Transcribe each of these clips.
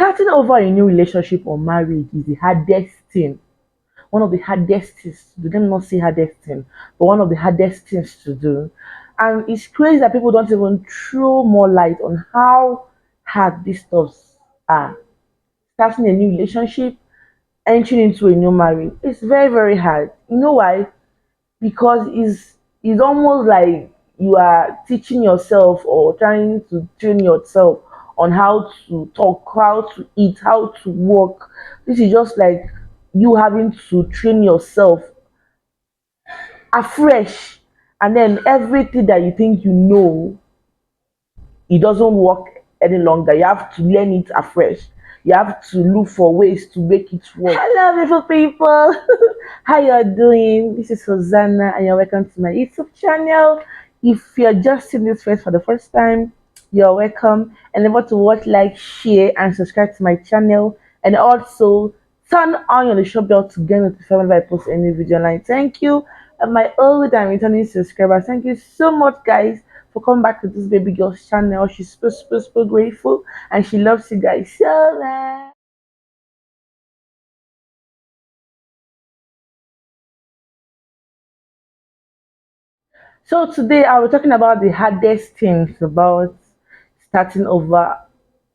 Starting over a new relationship or marriage is the hardest thing. One of the hardest things to do. Let me not say hardest thing, but one of the hardest things to do. And it's crazy that people don't even throw more light on how hard these stuffs are. Starting a new relationship, entering into a new marriage, it's very, very hard. You know why? Because it's almost like you are teaching yourself or trying to train yourself on how to talk, how to eat, how to walk. This is just like you having to train yourself afresh, and then everything that you think you know, it doesn't work any longer. You have to learn it afresh. You have to look for ways to make it work. Hello, beautiful people. How you're doing? This is Hosanna, and you're welcome to my YouTube channel. If you're just seeing this face for the first time, you're welcome. And remember to watch, like, share, and subscribe to my channel. And also turn on your notification bell to get notified whenever I post any video online. Thank you, and my old and returning subscribers. Thank you so much, guys, for coming back to this baby girl's channel. She's so grateful, and she loves you guys so much. So today I was talking about the hardest things about starting over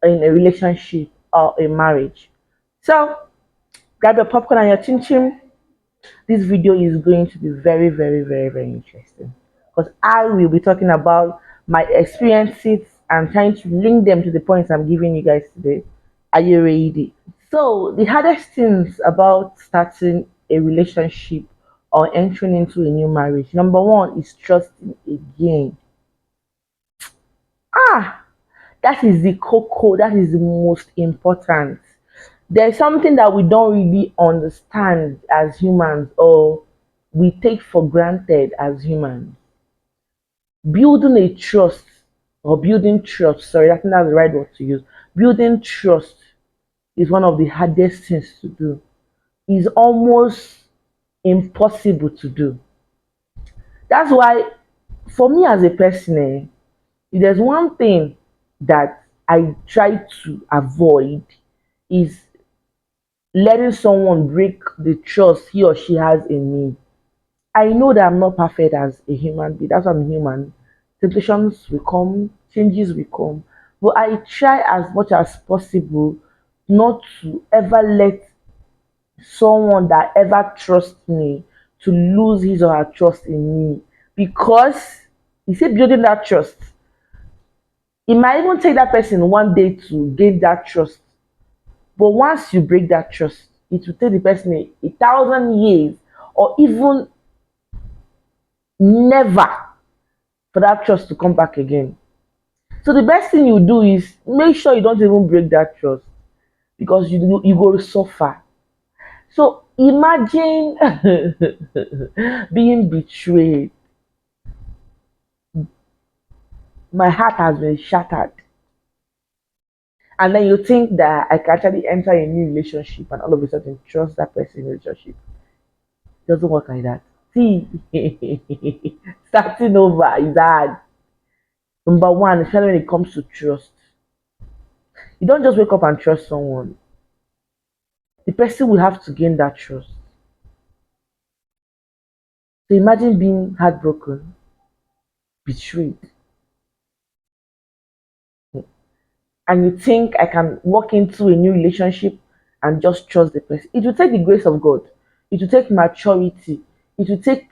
in a relationship or a marriage. So grab your popcorn and your chin chin. This video is going to be very, very, very, very interesting because I will be talking about my experiences and trying to link them to the points I'm giving you guys today. Are you ready? So, the hardest things about starting a relationship or entering into a new marriage, number one is trusting again. Ah, that is the cocoa, that is the most important. There's something that we don't really understand as humans or we take for granted as humans. Building a trust or building trust, sorry, I think that's the right word to use. Building trust is one of the hardest things to do. It's almost impossible to do. That's why, for me as a person, if there's one thing that I try to avoid is letting someone break the trust he or she has in me. I know that I'm not perfect as a human being. That's why I'm human. Temptations will come, changes will come. But I try as much as possible not to ever let someone that ever trusts me to lose his or her trust in me. Because you see, building that trust, it might even take that person one day to gain that trust. But once you break that trust, it will take the person a thousand years or even never for that trust to come back again. So the best thing you do is make sure you don't even break that trust because you go to suffer. So imagine being betrayed. My heart has been shattered. And then you think that I can actually enter a new relationship and all of a sudden trust that person in the relationship. It doesn't work like that. See, starting over is hard. Number one, especially when it comes to trust. You don't just wake up and trust someone. The person will have to gain that trust. So imagine being heartbroken, betrayed, and you think I can walk into a new relationship and just trust the person. It will take the grace of God. It will take maturity. It will take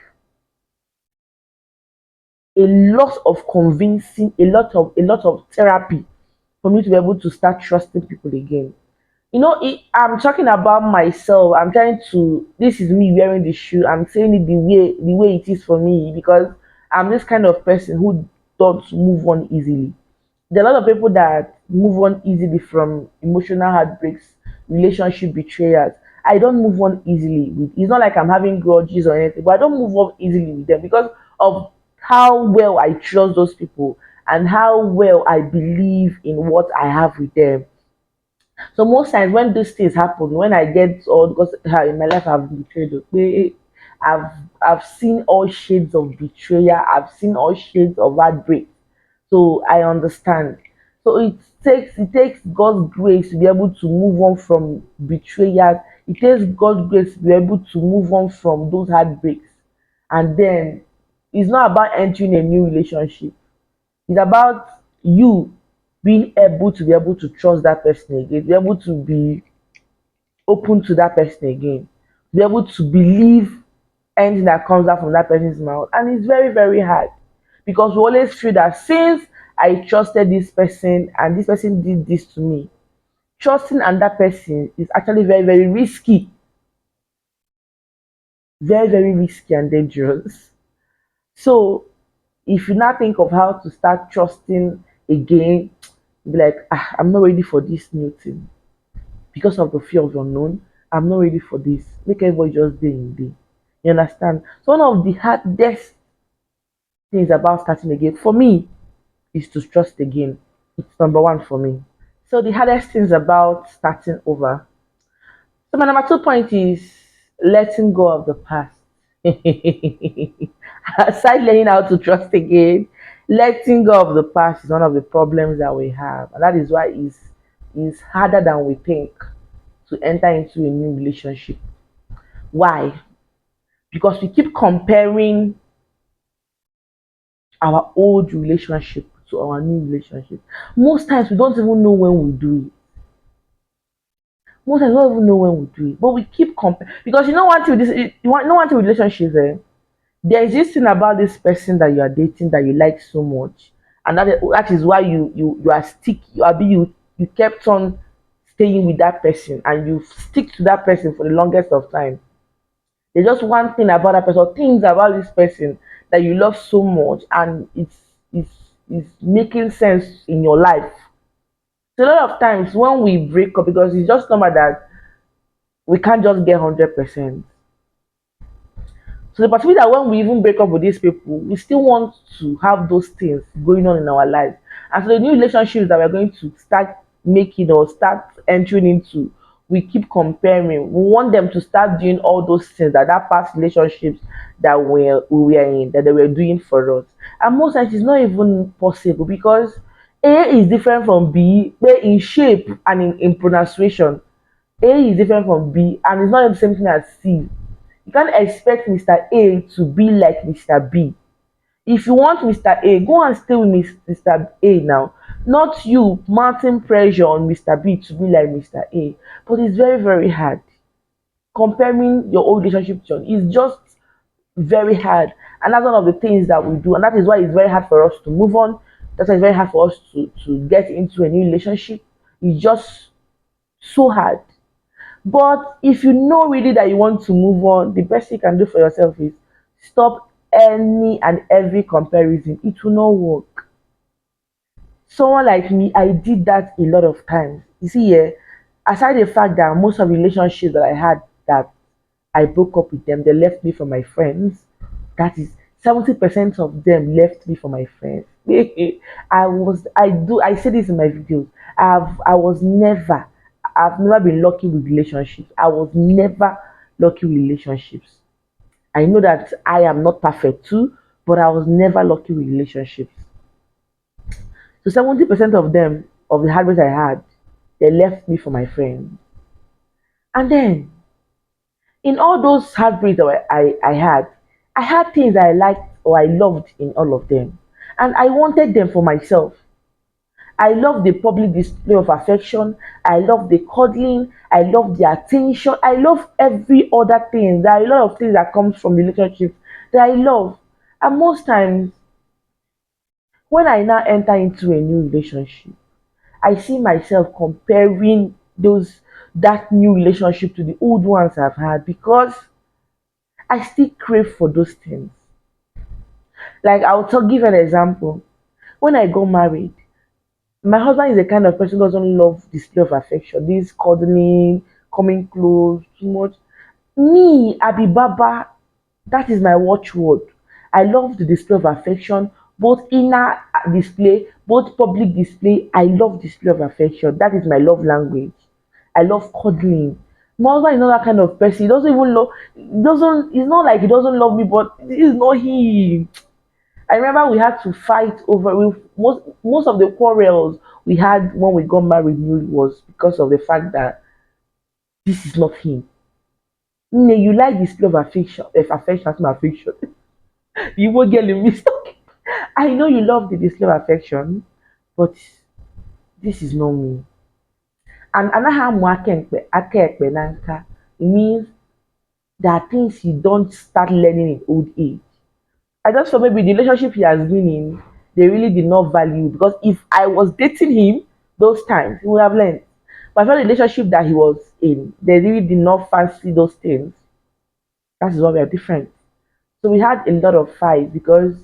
a lot of convincing, a lot of therapy for me to be able to start trusting people again. I'm talking about myself. I'm trying to. This is me wearing the shoe. I'm saying it the way it is for me because I'm this kind of person who don't move on easily. There are a lot of people that move on easily from emotional heartbreaks, relationship betrayals. I don't move on easily with. It's not like I'm having grudges or anything, but I don't move on easily with them because of how well I trust those people and how well I believe in what I have with them. So most times when these things happen, when I get or because in my life I've been betrayed, okay, I've I've seen all shades of betrayal, I've seen all shades of heartbreak. So I understand. So it takes God's grace to be able to move on from betrayals. It takes God's grace to be able to move on from those heartbreaks. And then it's not about entering a new relationship. It's about you being able to be able to trust that person again, be able to be open to that person again, be able to believe anything that comes out from that person's mouth. And it's very, very hard because we always feel that since I trusted this person and this person did this to me, trusting another person is actually very, very risky, very, very risky and dangerous. So if you now think of how to start trusting again, be like, I'm not ready for this new thing because of the fear of the unknown. I'm not ready for this. Make everybody just day in day. You understand? So one of the hardest things about starting again for me is to trust again. It's number one for me. So the hardest things about starting over. So my number 2 point is letting go of the past. Aside learning how to trust again, letting go of the past is one of the problems that we have, and that is why it's harder than we think to enter into a new relationship. Why? Because we keep comparing our old relationship to our new relationship. Most times we don't even know when we do it. Most times we don't even know when we do it, but we keep comparing because you know what with this, you want know one thing with relationships. There is this thing about this person that you are dating that you like so much, and that is why you are stick you kept on staying with that person and you stick to that person for the longest of time. There's just one thing about that person, or things about this person that you love so much, and it's making sense in your life. So a lot of times when we break up, because it's just normal that we can't just get 100%. So the possibility that when we even break up with these people, we still want to have those things going on in our lives. And so the new relationships that we're going to start making or start entering into, we keep comparing. We want them to start doing all those things that past relationships that we were in, that they were doing for us. And most times it's not even possible because A is different from B, A in shape and in pronunciation. A is different from B and it's not the same thing as C. You can't expect Mr. A to be like Mr. B. If you want Mr. A, go and stay with Mr. A now. Not you mounting pressure on Mr. B to be like Mr. A. But it's very, very hard. Comparing your old relationship to your is just very hard. And that's one of the things that we do. And that is why it's very hard for us to move on. That's why it's very hard for us to get into a new relationship. It's just so hard. But if you know really that you want to move on, the best you can do for yourself is stop any and every comparison. It will not work. Someone like me, I did that a lot of times. You see, yeah, aside the fact that most of the relationships that I had that I broke up with them, they left me for my friends. That is 70% of them left me for my friends. I say this in my videos. I've never been lucky with relationships. I was never lucky with relationships. I know that I am not perfect too, but I was never lucky with relationships. So 70% of them, of the habits I had, they left me for my friends. And then in all those heartbreaks that I had things I liked or I loved in all of them. And I wanted them for myself. I love the public display of affection. I love the cuddling. I love the attention. I love every other thing. There are a lot of things that comes from relationships that I love. And most times, when I now enter into a new relationship, I see myself comparing those that new relationship to the old ones I've had because I still crave for those things. Like give an example. When I got married, my husband is the kind of person who doesn't love display of affection, this cuddling, coming close, too much. Me, Abi Baba, that is my watchword. I love the display of affection, both inner display, both public display. I love display of affection. That is my love language. I love cuddling. My husband is not that kind of person. He doesn't even love. Doesn't. It's not like he doesn't love me, but this is not him. I remember we had to fight over with most of the quarrels we had when we got married newly was because of the fact that this is not him. You like display of affection, if affection, not affection. You won't get the mistake. I know you love the display of affection, but this is not me. And anaghị amụ aka ekpe na nka. It means there are things you don't start learning in old age. I just feel maybe the relationship he has been in, they really did not value, because if I was dating him those times, he would have learned. But I felt the relationship that he was in, they really did not fancy those things. That is why we are different. So we had a lot of fights because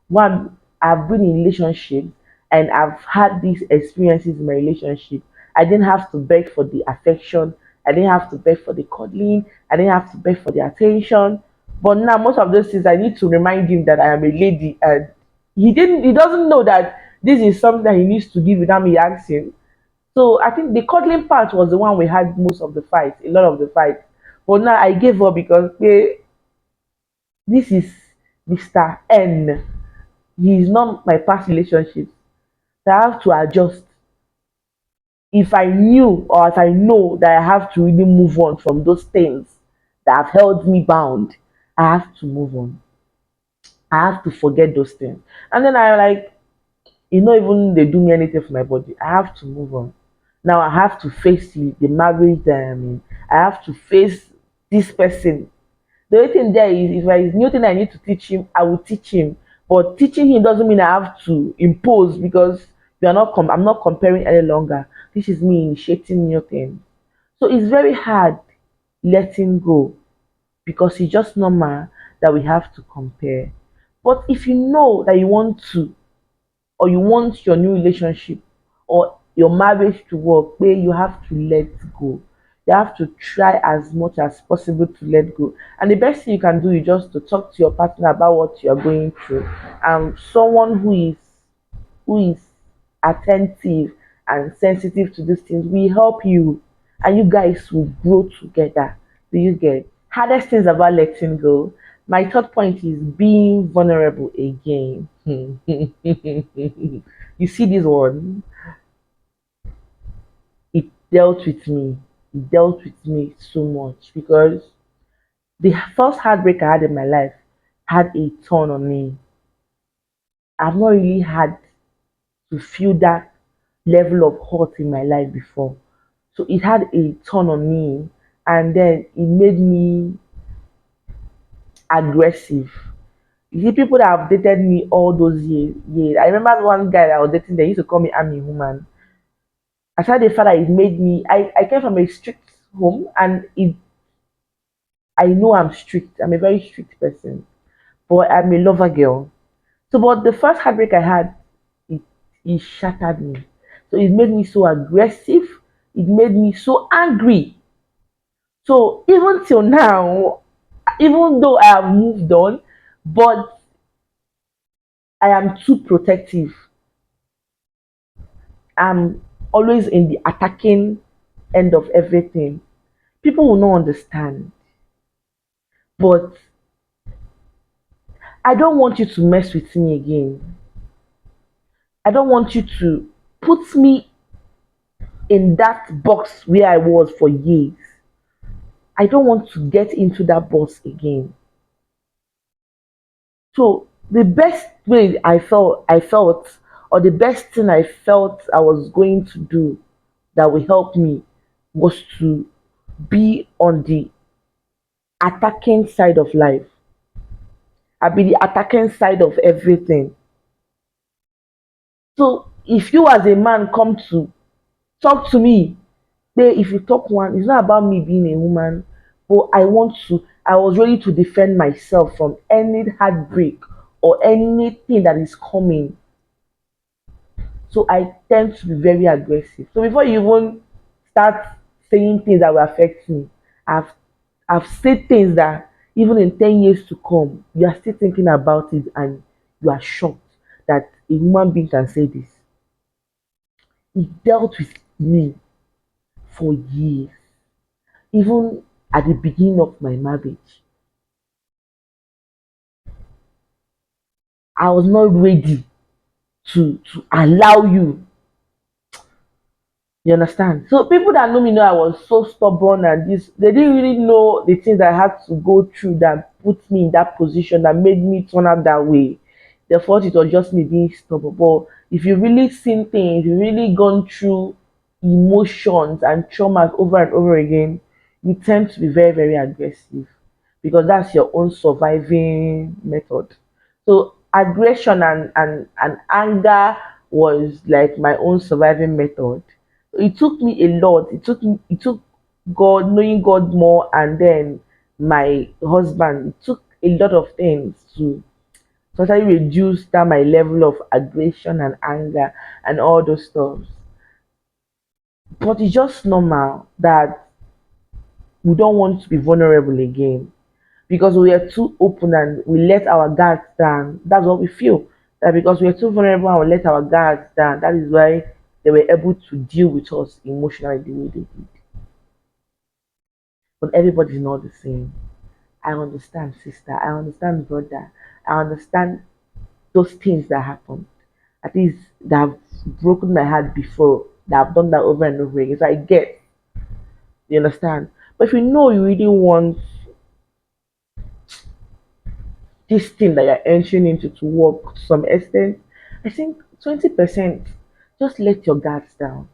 one, I've been in relationships and I've had these experiences in my relationship. I didn't have to beg for the affection. I didn't have to beg for the cuddling. I didn't have to beg for the attention. But now most of those things I need to remind him that I am a lady, and he doesn't know that this is something that he needs to give without me asking. So I think the cuddling part was the one we had most of the fights, a lot of the fights. But now I gave up because this is Mr. N. He is not my past relationships. So I have to adjust. If I knew or if I know that I have to really move on from those things that have held me bound, I have to move on. I have to forget those things. And then I like, even they do me anything for my body. I have to move on. Now I have to face the marriage that I'm in. I have to face this person. The only thing there is, if there is new thing I need to teach him, I will teach him. But teaching him doesn't mean I have to impose, because I'm not comparing any longer. This is me initiating new things. So it's very hard letting go, because it's just normal that we have to compare. But if you know that you want to, or you want your new relationship or your marriage to work, where you have to let go. You have to try as much as possible to let go. And the best thing you can do is just to talk to your partner about what you're going through. Someone who is attentive and sensitive to these things will help you, and you guys will grow together. Do you get? Hardest things about letting go. My third point is being vulnerable again. You see this one? It dealt with me. It dealt with me so much, because the first heartbreak I had in my life had a turn on me. I've not really had to feel that level of hurt in my life before. So it had a turn on me, and then it made me aggressive. You see, people that have dated me all those years. I remember one guy that I was dating, they used to call me Army Woman. Aside the fact that it made me, I came from a strict home, and I know I'm strict. I'm a very strict person, but I'm a lover girl. So, but the first heartbreak I had, it, it shattered me. So it made me so aggressive. It made me so angry. So even till now, even though I have moved on, but I am too protective. I'm always in the attacking end of everything. People will not understand, but I don't want you to mess with me again. I don't want you to put me in that box where I was for years. I don't want to get into that box again. So the best way I felt, or the best thing I felt I was going to do that will help me, was to be on the attacking side of life. I'll be the attacking side of everything. So if you as a man come to talk to me, say if you talk one, it's not about me being a woman, but I was ready to defend myself from any heartbreak or anything that is coming. So I tend to be very aggressive. So before you even start saying things that will affect me, I've I've said things that even in 10 years to come, you are still thinking about it, and you are shocked that a human being can say this. It dealt with me for years. Even at the beginning of my marriage, I was not ready to allow you. You understand? So people that know me know I was so stubborn and this they didn't really know the things I had to go through that put me in that position that made me turn out that way. They thought it was just me being stubborn. But if you really seen things, you really gone through emotions and traumas over and over again, you tend to be very, very aggressive because that's your own surviving method. So aggression and anger was like my own surviving method. It took me a lot. It took God, knowing God more, and then my husband. It took a lot of things to totally reduce down my level of aggression and anger and all those stuff. But it's just normal that we don't want to be vulnerable again because we are too open and we let our guards down. That's what we feel. That because we are too vulnerable and we let our guards down, that is why they were able to deal with us emotionally the way they did. But everybody's not the same. I understand, sister. I understand, brother. I understand those things that happen. At least that have broken my heart before, that I've done that over and over again. So I get, you understand. But if you know you really want this thing that you're entering into to work to some extent, I think 20%, just let your guards down.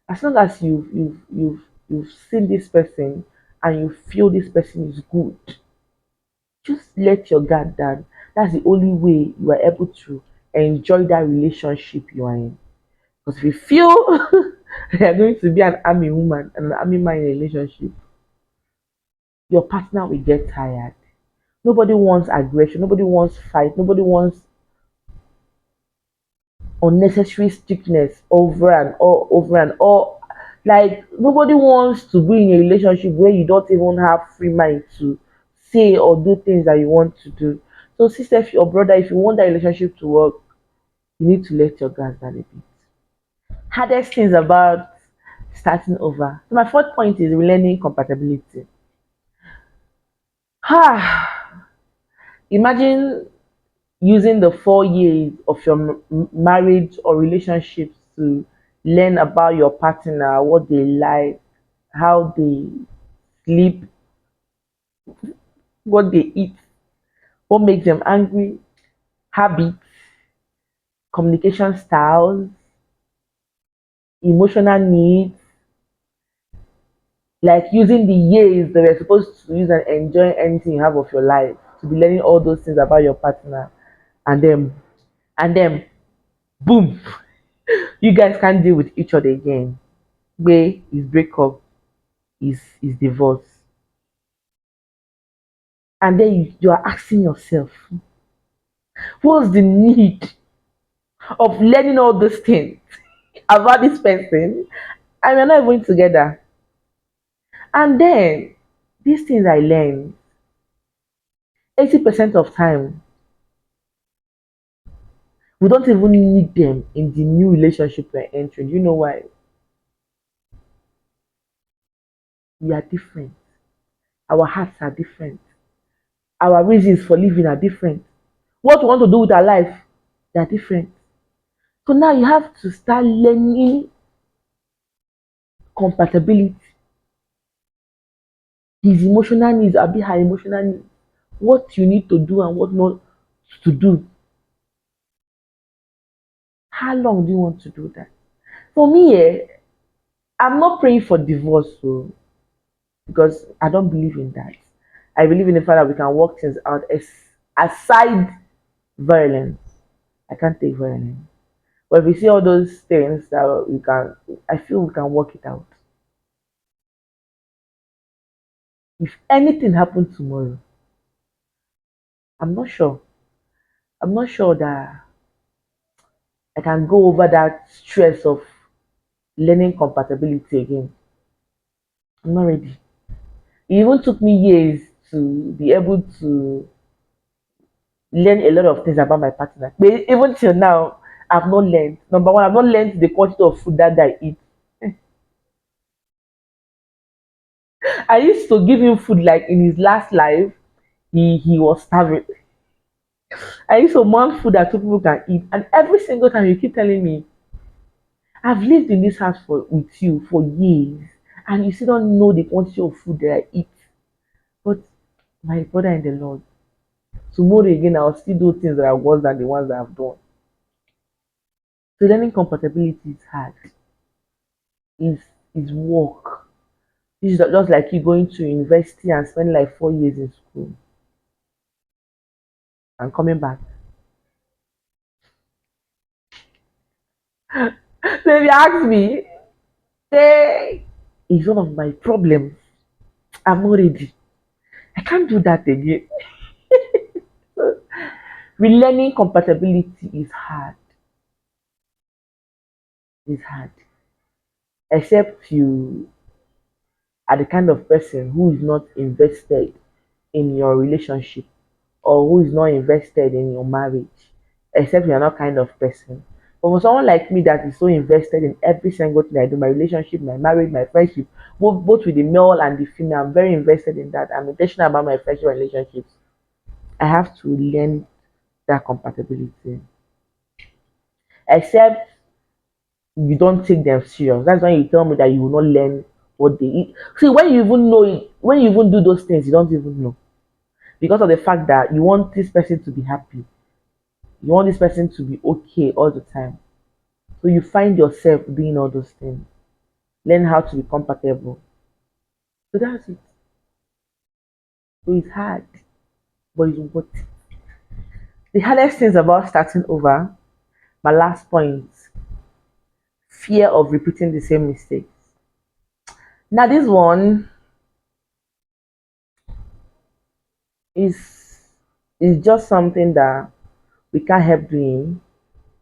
As long as you've seen this person and you feel this person is good, just let your guard down. That's the only way you are able to enjoy that relationship you are in. Because if you feel you're going to be an army woman and an army man in a relationship, your partner will get tired. Nobody wants aggression, nobody wants fight, nobody wants unnecessary strictness over and all. Like nobody wants to be in a relationship where you don't even have free mind to say or do things that you want to do. So sister, if your brother, if you want that relationship to work, you need to let your guards down a bit. Hardest things about starting over. So my fourth point is learning compatibility. Imagine using the 4 years of your marriage or relationships to learn about your partner, what they like, how they sleep, what they eat, what makes them angry, habits, communication styles, emotional needs, like using the years that we're supposed to use and enjoy anything you have of your life to be learning all those things about your partner, and then boom, you guys can't deal with each other again. Where is breakup, is divorce, and then you are asking yourself, what's the need of learning all those things about this person, and we're not even together? And then these things I learned 80% of time we don't even need them in the new relationship we're entering. You know why? We are different. Our hearts are different. Our reasons for living are different. What we want to do with our life, they are different. So now you have to start learning compatibility. His emotional needs are be her emotional needs. What you need to do and what not to do. How long do you want to do that? For me, I'm not praying for divorce, so because I don't believe in that. I believe in the fact that we can work things out aside violence. I can't take violence. But if we see all those things that we can, I feel we can work it out. If anything happened tomorrow, I'm not sure. I'm not sure that I can go over that stress of learning compatibility again. I'm not ready. It even took me years to be able to learn a lot of things about my partner. But even till now, I've not learned. Number one, I've not learned the quantity of food that guy eats. I used to give him food like in his last life, he was starving. I used to want food that two people can eat, and every single time you keep telling me, I've lived in this house with you for years, and you still don't know the quantity of food that I eat. But my brother in the Lord, tomorrow again I'll still do things that are worse than the ones that I've done. So learning compatibility is hard. Is is work. It's just like you going to university and spending like 4 years in school and coming back. So if you ask me, say it's one of my problems. I'm not ready. I can't do that again. Relearning compatibility is hard. It's hard. Except you are the kind of person who is not invested in your relationship or who is not invested in your marriage, except you're not kind of person. But for someone like me that is so invested in every single thing I do, my relationship, my marriage, my friendship, both with the male and the female, I'm very invested in that. I'm intentional about my friendship and relationships. I have to learn that compatibility. Except you don't take them serious. That's when you tell me that you will not learn what they eat. See, when you even know it, when you even do those things, you don't even know. Because of the fact that you want this person to be happy. You want this person to be okay all the time. So you find yourself doing all those things. Learn how to be compatible. So that's it. So it's hard, but it's worth it. The hardest things about starting over, my last point, fear of repeating the same mistakes. Now this one is is just something that we can't help doing.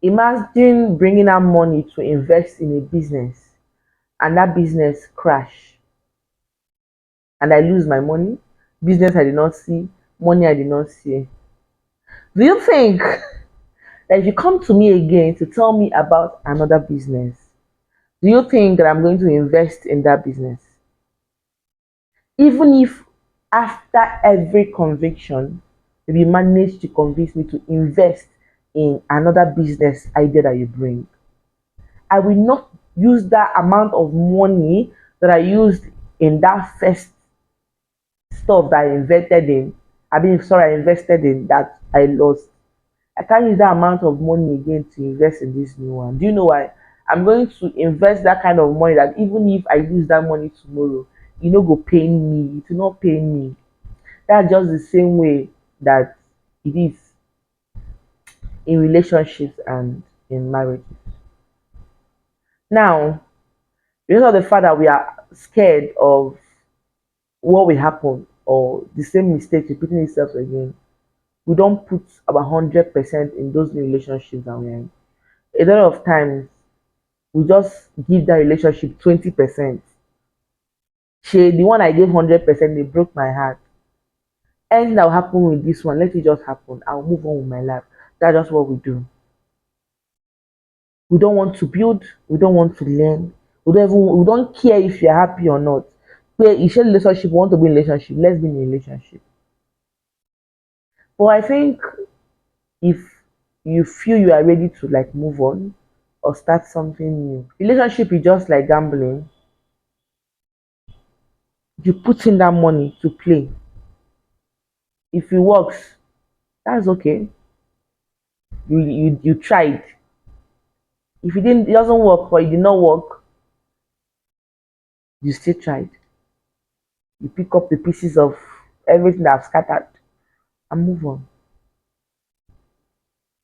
Imagine bringing out money to invest in a business and that business crash and I lose my money, business I did not see, money I did not see. Do you think that if you come to me again to tell me about another business, do you think that I'm going to invest in that business? Even if after every conviction, if you manage to convince me to invest in another business idea that you bring, I will not use that amount of money that I used in that first stuff that I invested in. I invested in that I lost. I can't use that amount of money again to invest in this new one. Do you know why? I'm going to invest that kind of money that even if I use that money tomorrow, you know, go pay me. It will not pay me. That's just the same way that it is in relationships and in marriages. Now, because of the fact that we are scared of what will happen or the same mistake repeating itself again, we don't put our 100% in those new relationships that we're in. A lot of times, we just give that relationship 20%. The one I gave 100%, they broke my heart. Anything that will happen with this one, let it just happen. I'll move on with my life. That's just what we do. We don't want to build. We don't want to learn. We don't care if you're happy or not. Where you share relationship, we want to be in relationship. Let's be in a relationship. But I think if you feel you are ready to like move on or start something new, relationship is just like gambling. You put in that money to play. If it works, that's okay. You tried. If it doesn't work or it did not work, you still tried. You pick up the pieces of everything that I've scattered and move on.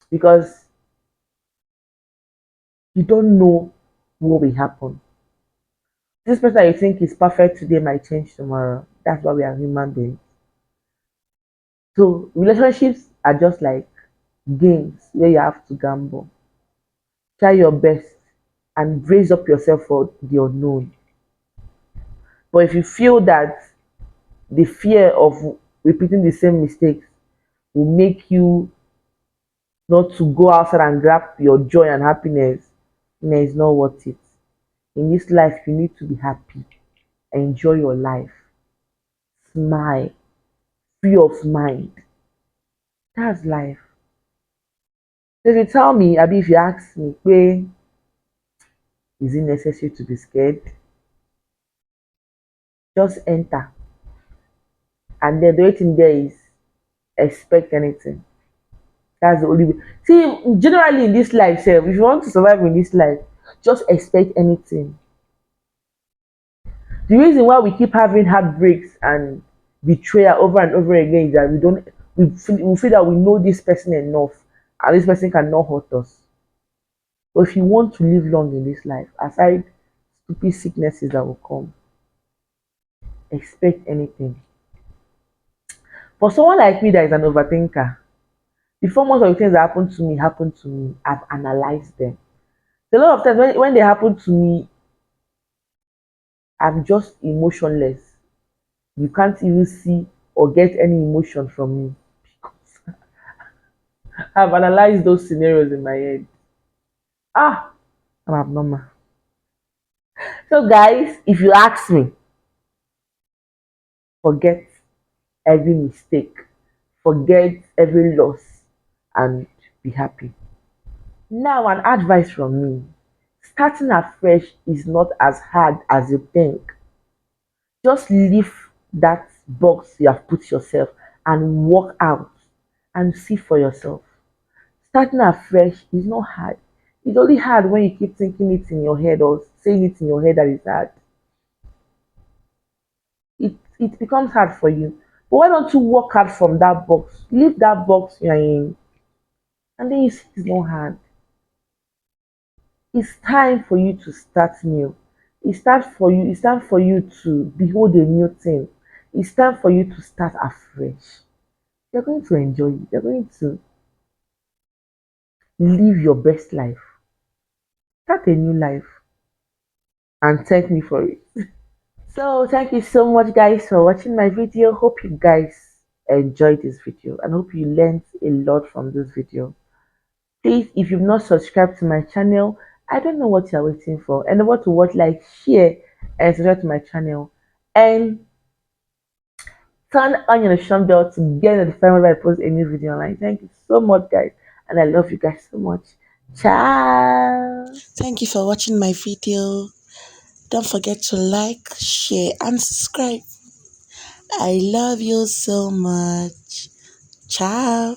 Because you don't know what will happen. This person you think is perfect today might change tomorrow. That's why we are human beings. So relationships are just like games where you have to gamble. Try your best and raise up yourself for the unknown. But if you feel that the fear of repeating the same mistakes will make you not to go outside and grab your joy and happiness, then it's not worth it. In this life, you need to be happy, enjoy your life, smile, free of mind. That's life. So if you tell me, Abi, if you ask me, pé Is it necessary to be scared? Just enter. And then the waiting there is expect anything. That's the only way. See, generally in this life, sef, if you want to survive in this life, just expect anything. The reason why we keep having heartbreaks and betrayal over and over again is that we feel that we know this person enough and this person cannot hurt us. But if you want to live long in this life, aside stupid sicknesses that will come, expect anything. For someone like me that is an overthinker, before most of the things that happen to me, I've analyzed them. A lot of times when they happen to me, I'm just emotionless. You can't even see or get any emotion from me. I've analyzed those scenarios in my head. Ah, I'm abnormal. So, guys, if you ask me, forget every mistake, forget every loss, and be happy. Now, an advice from me: starting afresh is not as hard as you think. Just leave that box you have put yourself and walk out and see for yourself. Starting afresh is not hard. It's only hard when you keep thinking it in your head or saying it in your head that it's hard. It becomes hard for you. But why don't you walk out from that box? Leave that box you're in, and then you see it's not hard. It's time for you to start new. It's time for you to behold a new thing. It's time for you to start afresh. You're going to enjoy it. You're going to live your best life. Start a new life and thank me for it. So thank you so much guys for watching my video. Hope you guys enjoyed this video and hope you learned a lot from this video. Please, if you've not subscribed to my channel, I don't know what you're waiting for. And what to watch, like, share, and subscribe to my channel. And turn on your notification bell to get notified whenever I post a new video online. Thank you so much, guys. And I love you guys so much. Ciao. Thank you for watching my video. Don't forget to like, share, and subscribe. I love you so much. Ciao.